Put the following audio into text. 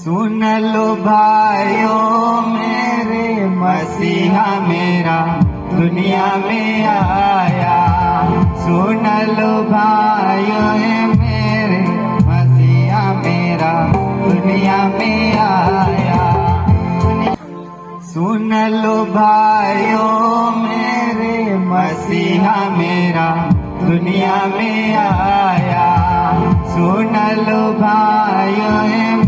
सुन लो भाइयों मेरे मसीहा मेरा दुनिया में आया। सुन लो भाइयों मेरे मसीहा मेरा दुनिया में आया। सुन लो भाइयों मेरे मसीहा मेरा दुनिया में आया। सुन लो भाइयों